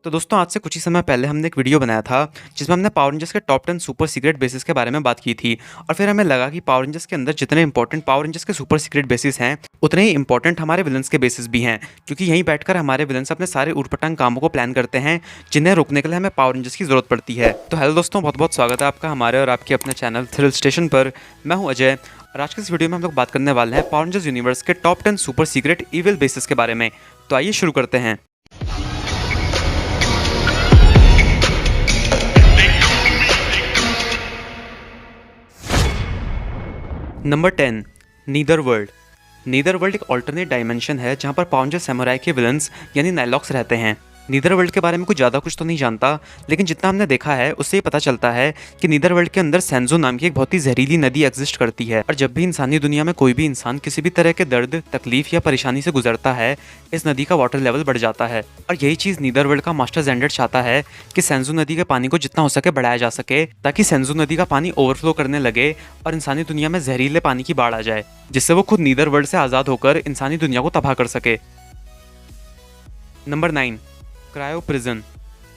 तो दोस्तों आज से कुछ ही समय पहले हमने एक वीडियो बनाया था जिसमें हमने पावर रेंजर्स के टॉप 10 सुपर सीक्रेट बेसिस के बारे में बात की थी। और फिर हमें लगा कि पावर रेंजर्स के अंदर जितने इंपॉर्टेंट पावर रेंजर्स के सुपर सीक्रेट बेसिस हैं उतने ही इंपॉर्टेंट हमारे विलन्स के बेसिस भी हैं, क्योंकि यहीं बैठकर हमारे विलन्स अपने सारे ऊटपटांग कामों को प्लान करते हैं जिन्हें रोकने के लिए हमें पावर रेंजर्स की जरूरत पड़ती है। तो हेलो दोस्तों, बहुत बहुत स्वागत है आपका हमारे और आपके अपने चैनल थ्रिल स्टेशन पर। मैं हूं अजय और आज के इस वीडियो में हम लोग बात करने वाले हैं पावर रेंजर्स यूनिवर्स के top 10 super secret evil basis के बारे में। तो आइए शुरू करते हैं। नंबर 10, नीदरवर्ल्ड। नीदरवर्ल्ड एक ऑल्टरनेट डायमेंशन है जहां पर पावर रेंजर सैमुराई के विलन्स यानी नाइलॉक्स रहते हैं। नीदरवर्ल्ड के बारे में कुछ ज़्यादा कुछ तो नहीं जानता, लेकिन जितना हमने देखा है उससे ये पता चलता है कि नीदरवर्ल्ड के अंदर सेंजो नाम की एक बहुत ही जहरीली नदी एग्जिस्ट करती है। और जब भी इंसानी दुनिया में कोई भी इंसान किसी भी तरह के दर्द, तकलीफ या परेशानी से गुजरता है, इस नदी का वाटर लेवल बढ़ जाता है। और यही चीज़ नीदरवर्ल्ड का मास्टर जेंडर चाहता है कि सेंजो नदी के पानी को जितना हो सके बढ़ाया जा सके, ताकि सेंजो नदी का पानी ओवरफ्लो करने लगे और इंसानी दुनिया में जहरीले पानी की बाढ़ आ जाए, जिससे वो खुद नीदरवर्ल्ड से आज़ाद होकर इंसानी दुनिया को तबाह कर सके। Number 9, cryo prison.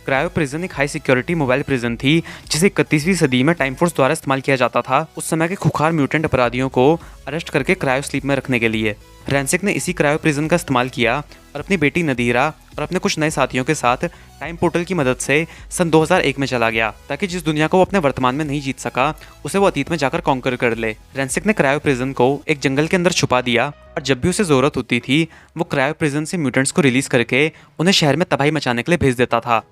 Cryo prison एक हाई सिक्योरिटी मोबाइल प्रिजन थी जिसे 31वीं सदी में टाइम फोर्स द्वारा इस्तेमाल किया जाता था उस समय के खुखार म्यूटेंट अपराधियों को अरेस्ट करके क्रायो स्लीप में रखने के लिए। रेंसिक ने इसी क्रायो प्रिजन का इस्तेमाल किया और अपनी बेटी नदीरा और अपने कुछ नए साथियों के साथ टाइम पोर्टल की मदद से सन 2001 में चला गया, ताकि जिस दुनिया को वो अपने वर्तमान में नहीं जीत सका उसे वो अतीत में जाकर कॉन्कर कर ले। रेंसिक ने क्रायो प्रिजन को एक जंगल के अंदर छुपा दिया और जब भी उसे जरूरत होती थी वो क्रायो प्रिजन से म्यूटेंट्स को रिलीज करके उन्हें शहर में तबाही मचाने के लिए भेज देता था।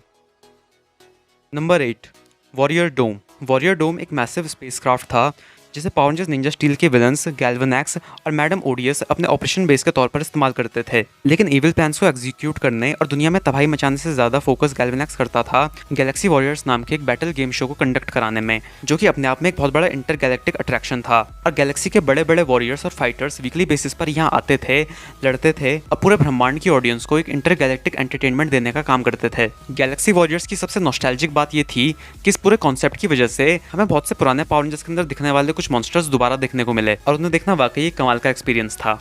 नंबर 8, वॉरियर डोम। वॉरियर डोम एक मैसिव स्पेसक्राफ्ट था जिसे पावर रेंजर्स निंजा स्टील के विलन्स गैल्वेनैक्स और मैडम ओडियस अपने ऑपरेशन बेस के तौर पर इस्तेमाल करते थे। लेकिन इविल प्लान्स को एग्जीक्यूट करने और दुनिया में तबाही मचाने से ज्यादा फोकस गैल्वेनैक्स करता था गैलेक्सी वॉरियर्स नाम के एक बैटल गेम शो को कंडक्ट कराने में, जो कि अपने आप में एक बहुत बड़ा इंटर गैलेक्टिक अट्रैक्शन था। और गैलेक्सी के बड़े बड़े वॉरियर्स और फाइटर्स वीकली बेसिस पर यहाँ आते थे, लड़ते थे और पूरे ब्रह्मांड की ऑडियंस को एक इंटर गैलेक्टिक एंटरटेनमेंट देने का काम करते थे। गैलेक्सी वॉरियर्स की सबसे नॉस्टैल्जिक बात ये थी कि इस पूरे कॉन्सेप्ट की वजह से हमें बहुत से पुराने पावर रेंजर्स के अंदर दिखने वाले कुछ मॉन्स्टर्स दोबारा देखने को मिले और उन्हें देखना वाकई एक कमाल का एक्सपीरियंस था।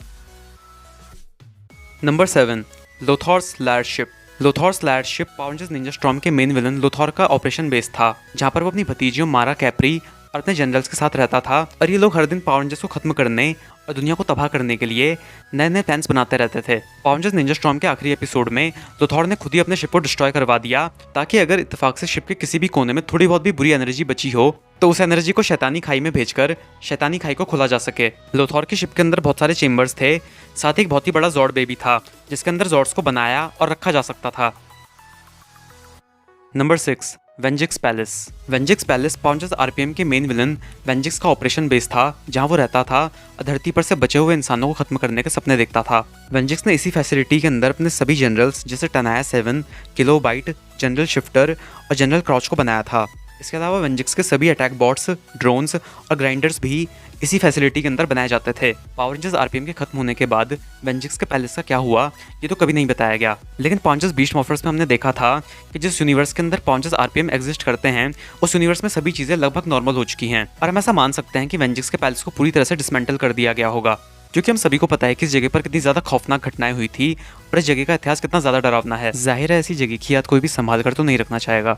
Number 7, Lothor's lair ship. Lothor's lair ship Power Rangers Ninja Storm के मेन विलन लोथॉर का ऑपरेशन बेस था, जहां पर वो अपनी भतीजियों मारा कैप्री और अपने जनरल्स के साथ रहता था। और ये लोग हर दिन पावर रेंजर्स को खत्म करने और दुनिया को तबाह करने के लिए नए नए प्लान्स बनाते रहते थे। पावर रेंजर्स निंजा स्टॉर्म के आखिरी एपिसोड में लोथॉर ने खुद ही अपने शिप को डिस्ट्रॉय करवा दिया, ताकि अगर इत्तेफाक से शिप के किसी भी कोने में थोड़ी बहुत भी बुरी एनर्जी बची हो तो उस एनर्जी को शैतानी खाई में भेजकर शैतानी खाई को खोला जा सके। लोथॉर की शिप के अंदर बहुत सारे चेम्बर्स थे, साथ ही एक बहुत ही बड़ा जॉर्ड बेबी था जिसके अंदर जॉर्ड्स को बनाया और रखा जा सकता था। Number 6, Venjix palace. Venjix palace Power Rangers RPM के मेन विलन वेंजिक्स का ऑपरेशन बेस था, जहां वो रहता था और धरती पर से बचे हुए इंसानों को खत्म करने के सपने देखता था। वेंजिक्स ने इसी फैसिलिटी के अंदर अपने सभी जनरल्स जैसे टनाया 7, किलोबाइट, जनरल शिफ्टर और जनरल क्रॉच को बनाया था। इसके अलावा वेंजिक्स के सभी अटैक बॉट्स, ड्रोन्स और ग्राइंडर्स भी इसी फैसिलिटी के अंदर बनाए जाते थे। पावर रेंजर्स आरपीएम के खत्म होने के बाद वेंजिक्स के पैलेस का क्या हुआ ये तो कभी नहीं बताया गया, लेकिन पावर रेंजर्स बीस्ट मॉर्फर्स में हमने देखा था कि जिस यूनिवर्स के अंदर पावर रेंजर्स आरपीएम एग्जिस्ट करते हैं उस यूनिवर्स में सभी चीजें लगभग नॉर्मल हो चुकी हैं। और हम ऐसा मान सकते हैं कि वेंजिक्स के पैलेस को पूरी तरह से डिसमेंटल कर दिया गया होगा, क्योंकि हम सभी को पता है कि इस जगह पर कितनी ज्यादा खौफनाक घटनाएं हुई थी और इस जगह का इतिहास कितना ज्यादा डरावना है। जाहिर है ऐसी जगह की याद कोई भी संभाल कर तो नहीं रखना चाहेगा।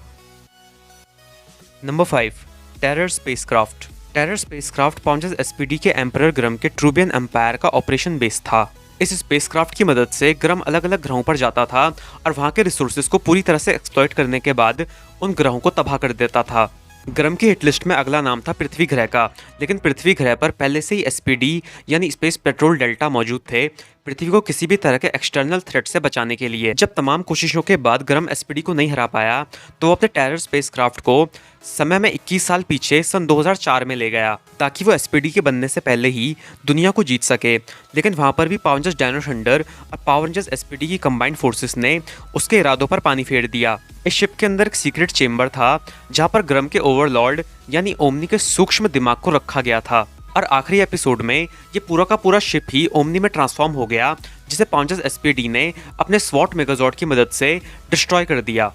Number 5, terror spacecraft. Terror spacecraft power rangers SPD के एम्परर ग्रम के ट्रूबियन एम्पायर का ऑपरेशन बेस था। इस स्पेसक्राफ्ट की मदद से ग्रम अलग अलग ग्रहों पर जाता था और वहां के रिसोर्सेज को पूरी तरह से एक्सप्लॉइट करने के बाद उन ग्रहों को तबाह कर देता था। ग्रम की हिट लिस्ट में अगला नाम था पृथ्वी ग्रह का, लेकिन पृथ्वी ग्रह पर पहले से ही एसपीडी यानी स्पेस पेट्रोल डेल्टा मौजूद थे, पृथ्वी को किसी भी तरह के एक्सटर्नल थ्रेट से बचाने के लिए। जब तमाम कोशिशों के बाद ग्रम एसपीडी को नहीं हरा पाया तो वो अपने टेरर स्पेसक्राफ्ट को समय में 21 साल पीछे सन 2004 में ले गया, ताकि वो एसपीडी के बनने से पहले ही दुनिया को जीत सके। लेकिन वहां पर भी पावर रेंजर्स डायनो थंडर और पावर रेंजर्स एसपीडी की कंबाइंड फोर्सेस ने उसके इरादों पर पानी फेर दिया। इस शिप के अंदर एक सीक्रेट चेम्बर था जहां पर ग्रम के ओवरलॉर्ड यानी ओमनी के सूक्ष्म दिमाग को रखा गया था। और आखिरी एपिसोड में ये पूरा का पूरा शिप ही ओमनी में ट्रांसफॉर्म हो गया, जिसे पावर रेंजर्स एसपीडी ने अपने स्वॉट मेगाजॉर्ड की मदद से डिस्ट्रॉय कर दिया।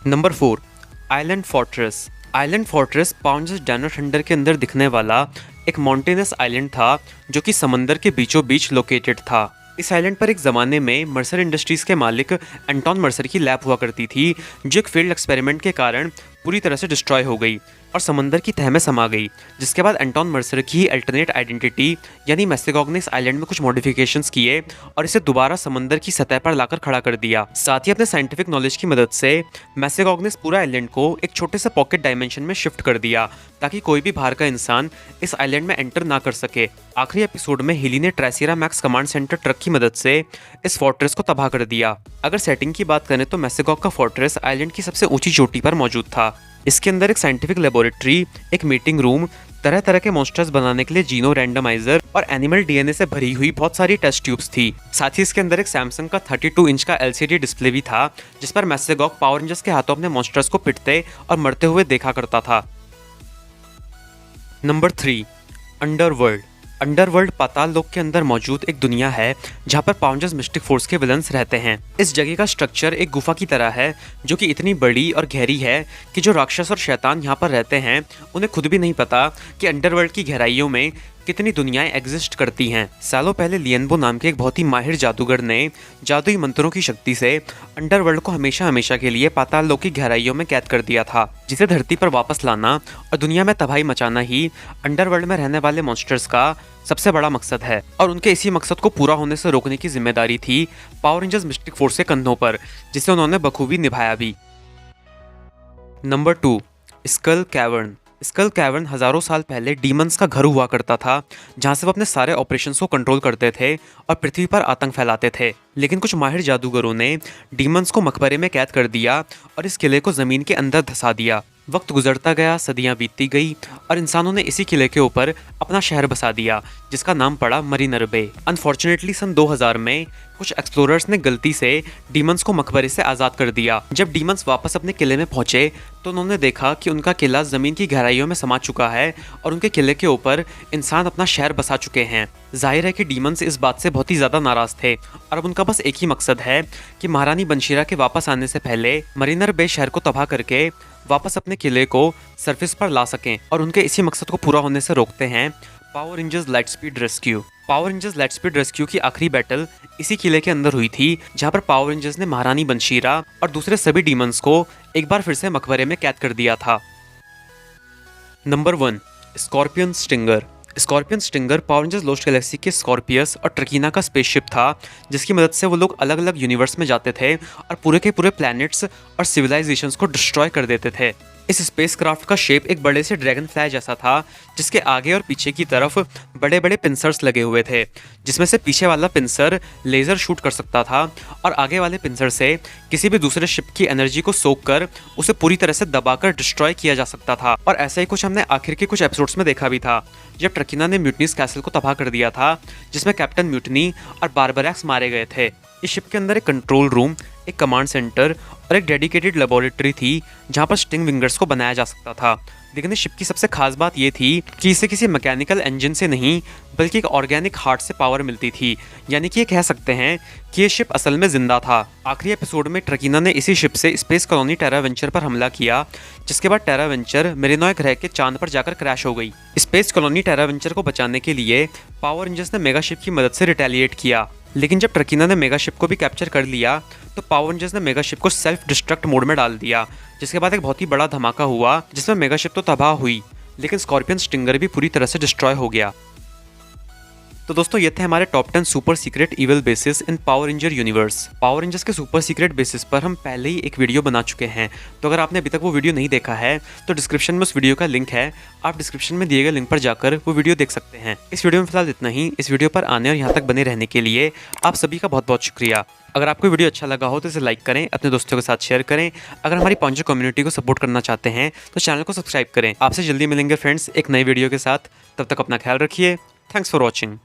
Number 4, island fortress. Island fortress power rangers dino thunder के अंदर दिखने वाला एक माउंटेनस आइलैंड था जो कि समंदर के बीचों बीच लोकेटेड था। इस आइलैंड पर एक ज़माने में मर्सर इंडस्ट्रीज़ के मालिक एंटोन मर्सर की लैब हुआ करती थी, जो एक फेल्ड एक्सपेरिमेंट के कारण पूरी तरह से डिस्ट्रॉय हो गई और समंदर की तह में समा गई। जिसके बाद एंटोन मर्सर की अल्टरनेट आइडेंटिटी यानी मैसेगॉग ने इस आइलैंड में कुछ मॉडिफिकेशंस किए और इसे दोबारा समंदर की सतह पर लाकर खड़ा कर दिया। साथ ही अपने साइंटिफिक नॉलेज की मदद से मैसेगॉग ने इस पूरा आइलैंड को एक छोटे से पॉकेट डायमेंशन में शिफ्ट कर दिया ताकि कोई भी बाहर का इंसान इस आइलैंड में एंटर ना कर सके। आखिरी एपिसोड में हिली ने ट्रेसियरा मैक्स कमांड सेंटर ट्रक की मदद से इस फोर्ट्रेस को तबाह कर दिया। अगर सेटिंग की बात करें तो मैसेगॉग का फोर्ट्रेस आइलैंड की सबसे ऊंची चोटी पर मौजूद था। इसके अंदर एक साइंटिफिक लेबोरेटरी, एक मीटिंग रूम, तरह तरह के मॉन्स्टर्स बनाने के लिए जीनो रैंडमाइजर और एनिमल डीएनए से भरी हुई बहुत सारी टेस्ट ट्यूब्स थी। साथ ही इसके अंदर एक सैमसंग का 32 इंच का एलसीडी डिस्प्ले भी था, जिस पर मैसेगॉग पावर रेंजर्स के हाथों अपने मॉन्स्टर्स को पिटते और मरते हुए देखा करता था। Number 3, underworld. अंडरवर्ल्ड पाताल लोक के अंदर मौजूद एक दुनिया है जहाँ पर पावर रेंजर्स मिस्टिक फोर्स के विलन्स रहते हैं। इस जगह का स्ट्रक्चर एक गुफा की तरह है जो कि इतनी बड़ी और गहरी है कि जो राक्षस और शैतान यहाँ पर रहते हैं उन्हें खुद भी नहीं पता कि अंडरवर्ल्ड की गहराइयों में कितनी दुनियाएं एग्जिस्ट करती हैं। सालों पहले लियनबो नाम के एक बहुत ही माहिर जादूगर ने जादुई मंत्रों की शक्ति से अंडरवर्ल्ड को हमेशा हमेशा के लिए पाताल लोक की गहराइयों में कैद कर दिया था, जिसे धरती पर वापस लाना और दुनिया में तबाही मचाना ही अंडरवर्ल्ड में रहने वाले मॉन्स्टर्स का सबसे बड़ा मकसद है। और उनके इसी मकसद को पूरा होने से रोकने की जिम्मेदारी थी पावर रेंजर्स मिस्टिक फोर्स के कंधों पर, जिसे उन्होंने बखूबी निभाया भी। Number 2, skull cavern. Skull cavern हजारों साल पहले डीमंस का घर हुआ करता था, जहां से वो अपने सारे ऑपरेशंस को कंट्रोल करते थे और पृथ्वी पर आतंक फैलाते थे। लेकिन कुछ माहिर जादूगरों ने डीमंस को मकबरे में कैद कर दिया और इस किले को जमीन के अंदर धंसा दिया। वक्त गुजरता गया, सदियां बीतती गई और इंसानों ने इसी किले के ऊपर अपना शहर बसा दिया, जिसका नाम पड़ा मरीनर बे। अनफॉर्चुनेटली सन 2000 में कुछ एक्सप्लोरर्स ने गलती से डीमंस को मकबरे से आज़ाद कर दिया। जब डीमंस वापस अपने किले में पहुंचे तो उन्होंने देखा कि उनका किला ज़मीन की गहराइयों में समा चुका है और उनके किले के ऊपर इंसान अपना शहर बसा चुके हैं। जाहिर है कि डीमंस इस बात से बहुत ही ज़्यादा नाराज़ थे और अब उनका बस एक ही मकसद है कि महारानी बनशीरा के वापस आने से पहले मरीनर बे शहर को तबाह करके वापस अपने किले को सरफेस पर ला सकें। और उनके इसी मकसद को पूरा होने से रोकते हैं power rangers Lightspeed rescue. Power rangers Lightspeed rescue की आखिरी बैटल इसी किले के अंदर हुई थी, जहां पर पावर रेंजर्स ने महारानी बनशीरा और दूसरे सभी डीमंस को एक बार फिर से मकबरे में कैद कर दिया था। Number 1, scorpion stinger. Scorpion stinger power rangers lost Galaxy के स्कॉर्पियस और ट्रकीना का स्पेसशिप था, जिसकी मदद से वो लोग अलग अलग यूनिवर्स में जाते थे और पूरे के पूरे प्लैनेट्स और सिविलाइजेशंस को डिस्ट्रॉय कर देते थे। इस स्पेसक्राफ्ट का शेप एक बड़े से ड्रैगन फ्लाई जैसा था, जिसके आगे और पीछे की तरफ बड़े बड़े पिंसर्स लगे हुए थे, जिसमें से पीछे वाला पिंसर लेज़र शूट कर सकता था और आगे वाले पिंसर से किसी भी दूसरे शिप की एनर्जी को सोख कर उसे पूरी तरह से दबाकर डिस्ट्रॉय किया जा सकता था। और ऐसा ही कुछ हमने आखिर के कुछ एपिसोड्स में देखा भी था, जब ट्रकीना ने म्यूटनीस कैसल को तबाह कर दिया था, जिसमें कैप्टन म्यूटनी और बारबरैक्स मारे गए थे। इस शिप के अंदर एक कंट्रोल रूम, एक कमांड सेंटर और एक डेडिकेटेड लेबोरेटरी थी, जहां पर स्टिंग विंगर्स को बनाया जा सकता था। लेकिन इस शिप की सबसे खास बात ये थी कि इसे किसी मैकेनिकल इंजन से नहीं बल्कि एक ऑर्गेनिक हार्ट से पावर मिलती थी, यानी कि ये कह सकते हैं कि ये शिप असल में जिंदा था। आखिरी एपिसोड में ट्रकीना ने इसी शिप से स्पेस कॉलोनी टेरा वेंचर पर हमला किया, जिसके बाद टेरा वेंचर मेरिनोय ग्रह के चांद पर जाकर क्रैश हो गई। स्पेस कॉलोनी टेरा वेंचर को बचाने के लिए पावर रेंजर्स ने मेगा शिप की मदद से रिटेलिएट किया, लेकिन जब ट्रकीना ने मेगा शिप को भी कैप्चर कर लिया तो पावर रेंजर्स ने मेगा शिप को सेल्फ डिस्ट्रक्ट मोड में डाल दिया, जिसके बाद एक बहुत ही बड़ा धमाका हुआ, जिसमें मेगा शिप तो तबाह हुई लेकिन स्कॉर्पियन स्टिंगर भी पूरी तरह से डिस्ट्रॉय हो गया। तो दोस्तों ये थे हमारे top 10 super secret evil bases in Power Ranger universe. Power Rangers के सुपर सीक्रेट बेसिस पर हम पहले ही एक वीडियो बना चुके हैं, तो अगर आपने अभी तक वो वीडियो नहीं देखा है तो डिस्क्रिप्शन में उस वीडियो का लिंक है, आप डिस्क्रिप्शन में दिए गए लिंक पर जाकर वो वीडियो देख सकते हैं। इस वीडियो में फिलहाल इतना ही। इस वीडियो पर आने और यहाँ तक बने रहने के लिए आप सभी का बहुत बहुत शुक्रिया। अगर आपको वीडियो अच्छा लगा हो तो इसे लाइक करें, अपने दोस्तों के साथ शेयर करें। अगर हमारी पॉन्जर कम्युनिटी को सपोर्ट करना चाहते हैं तो चैनल को सब्सक्राइब करें। आपसे जल्दी मिलेंगे फ्रेंड्स एक नई वीडियो के साथ, तब तक अपना ख्याल रखिए। Thanks for watching.